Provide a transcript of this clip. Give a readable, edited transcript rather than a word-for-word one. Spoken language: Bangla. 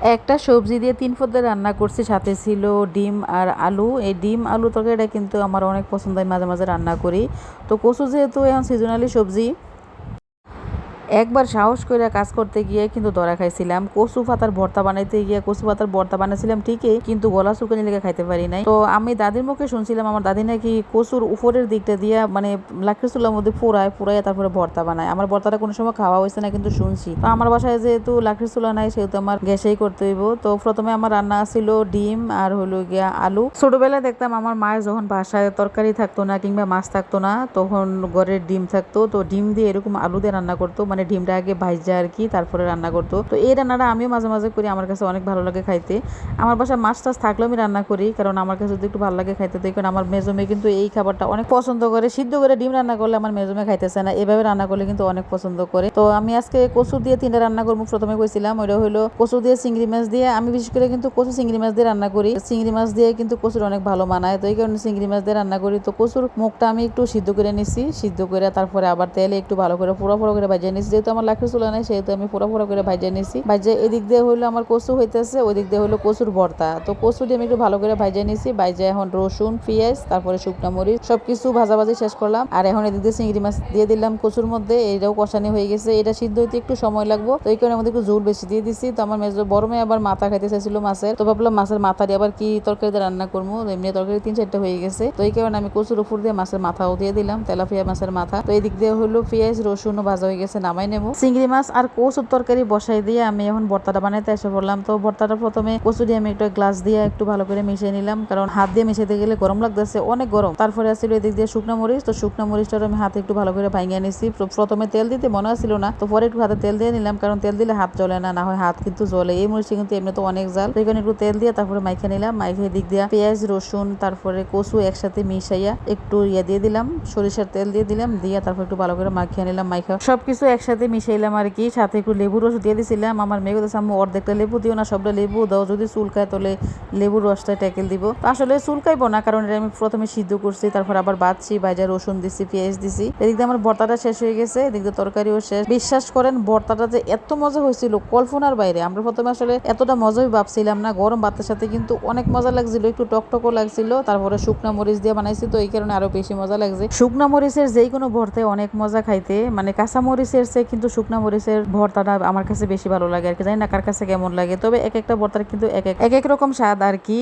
একটা সবজি দিয়ে ৩ পদের রান্না করছি, সাথে ছিল ডিম আর আলু। এই ডিম আলু তরকারিটা কিন্তু আমার অনেক পছন্দ, আমি মাঝে মাঝে রান্না করি। তো কচু যেহেতু এখন সিজনালি সবজি, একবার সাহস করে কাজ করতে গিয়ে কিন্তু ধরা খাইছিলাম। কচু পাতার ভর্তা বানাইতে গিয়ে কচু পাতার ভর্তা বানাইছিলাম ঠিকই, কিন্তু গলা শুকানি লেগে খাইতে পারি নাই। তো আমি দাদির মুখে শুনছিলাম আমার দাদি নাকি কচুর উপরের দিকটা দিয়া মানে লাকড়ি চুলার মধ্যে পুরায় তারপরে ভর্তা বানায়। আমার ভর্তাটা কোনো সময় খাওয়া হয়েছে না, কিন্তু শুনছি। তো আমার বাসায় যেহেতু লাকড়ি চুলা নাই, সেহেতু আমার গ্যাসেই করতে হইব। তো প্রথমে আমার রান্না ছিল ডিম আর হলো গিয়া আলু। ছোটবেলায় দেখতাম আমার মায়ের যখন বাসায় তরকারি থাকতো না কিংবা মাছ থাকতো না, তখন ঘরের ডিম থাকতো, তো ডিম দিয়ে এরকম আলু দিয়ে রান্না করতো, মানে ডিমটা আগে ভাইজা আর কি, তারপরে রান্না করতো। তো এই রান্নাটা আমিও মাঝে মাঝে করি, আমার কাছে অনেক ভালো লাগে খাইতে। আমার বাসায় মাছ টাছ থাকলেও আমি রান্না করি, কারণ আমার কাছে যদি একটু ভালো লাগে খাইতে। দেখবেন আমার মেজো মেয়ে কিন্তু এই খাবারটা অনেক পছন্দ করে। সিদ্ধ করে ডিম রান্না করলে আমার মেজো মেয়ে খাইতেছে না, এভাবে রান্না করলে কিন্তু অনেক পছন্দ করে। তো আমি আজকে কচু দিয়ে 3টা রান্না করবো। প্রথমে কইছিলাম ওইটা হলো কচু দিয়ে চিংড়ি মাছ দিয়ে। আমি বিশেষ করে কিন্তু কচু চিংড়ি মাছ দিয়ে রান্না করি। চিংড়ি মাছ দিয়ে কিন্তু কচুর অনেক ভালো মানায়, তো এই কারণে চিংড়ি মাছ দিয়ে রান্না করি। তো কচুর মুখটা আমি একটু সিদ্ধ করে নিছি, সিদ্ধ করে তারপরে আবার তেলে একটু ভালো করে পোড়া করে ভাজিয়ে নিছি। যেহেতু আমার লাকড়ি চুলা নাই, সেহেতু আমি পোড়া করে ভাজিয়ে নিছি। ভাজিয়ে এদিক দিয়ে হইলো আমার কচু হইতেছে, ওই দিক দিয়ে হলো কচুর ভর্তা। তো কচু দিয়ে আমি একটু ভালো করে ভাজিয়ে নিছি। ভাজিয়ে এখন রসুন, পেঁয়াজ, তারপরে শুকনো মরিচ সবকিছু ভাজাভাজি শেষ করলাম। আর এখন এদিক দিয়ে চিংড়ি মাছ দিয়ে দিলাম কচুর মধ্যে। এটাও কষানি হয়ে গেছে, এটা সিদ্ধ হইতে একটু সময় লাগবো, তো এই কারণে আমাদের একটু ঝোল বেশি দিয়ে দিছি। তো আমার মেজো বড় মেয়ে আবার মাথা খাইতে চাইছিল মাছের, তো ভাবলাম মাছের মাথা দিয়ে আবার কি তরকারি দিয়ে রান্না করবো। এমনি তরকারি 3-4টা হয়ে গেছে, তো এই কারণে আমি কচুর উপর দিয়ে মাছের মাথাও দিয়ে দিলাম, তেলাপিয়া মাছের মাথা। তো এই দিক দিয়ে হলো পেঁয়াজ রসুনও ভাজা হয়ে গেছে, নামাই নেবো। চিংড়ি মাছ আর কচুর তরকারি বসাই দিয়ে আমি এখন ভর্তাটা বানাইতে এসে পড়লাম। তো ভর্তাটা প্রথমে কচু দিয়ে আমি একটা গ্লাস দিয়ে একটু ভালো করে মিশিয়ে নিলাম, কারণ হাত দিয়ে মিশাইতে গেলে গরম লাগতেছে, অনেক গরম। তারপরে আসছিল এদিক দিয়ে শুকনো মরিচ, তো শুকনো মরিচটা আমি হাতে একটু ভালো করে ভাঙিয়ে নিছি। প্রথমে তেল দিতে মনে আসছিল না, তো পরে একটু হাতে তেল দিয়ে নিলাম, কারণ তেল দিলে হাত জ্বলে না, না হয় হাত কিন্তু জ্বলে। এই মরিচটা কিন্তু এমনি তো অনেক জাল, সেখানে একটু তেল দিয়ে তারপরে মাইখে নিলাম। মাইখে দিক দিয়ে পেঁয়াজ রসুন তারপরে কচু একসাথে মিশাইয়া একটু দিয়ে দিলাম, সরিষার তেল দিয়ে দিলাম, দিয়ে তারপর একটু ভালো করে মাখিয়ে নিলাম। মাইখা সবকিছু একসাথে মিশাইলাম আর কি, সাথে একটু লেবুর রস দিয়ে দিছিলাম। আমার মেয়ে বলতেছে আম্মু অর্ধেকটা লেবু দিও না, সবটা লেবু দাও, যদি চুলকায় তাহলে লেবুর রসটা ট্যাকেল দিব। তো আসলে চুলকাইবো না, কারণ এটা আমি প্রথমে সিদ্ধ করছি, তারপর আবার বাদছি, বাইজা রসুন দিছি, পেঁয়াজ দিছি। এদিক দিয়ে আমার ভর্তাটা শেষ হয়ে গেছে, এদিক দিয়ে তরকারিও শেষ। বিশ্বাস করেন ভর্তাটা যে এত মজা হয়েছিল কল্পনার বাইরে। আমরা প্রথমে আসলে এতটা মজাই ভাবছিলাম না, গরম ভাতের সাথে কিন্তু অনেক মজা লাগছিল, একটু টকটকও লাগছিল। তারপরে শুকনা মরিচ দিয়ে বানাইছি, তো এই কারণে আরো বেশি মজা লাগছে। শুকনা মরিচের যেই কোনো ভর্তায় অনেক মজা খাইতে, মানে কাঁচা মরিচের চেয়ে কিন্তু শুকনা মরিচের ভর্তাটা আমার কাছে বেশি ভালো লাগে আর কি। জানি না কার কাছে কেমন লাগে, তবে এক একটা ভর্তার কিন্তু এক এক রকম স্বাদ আর কি।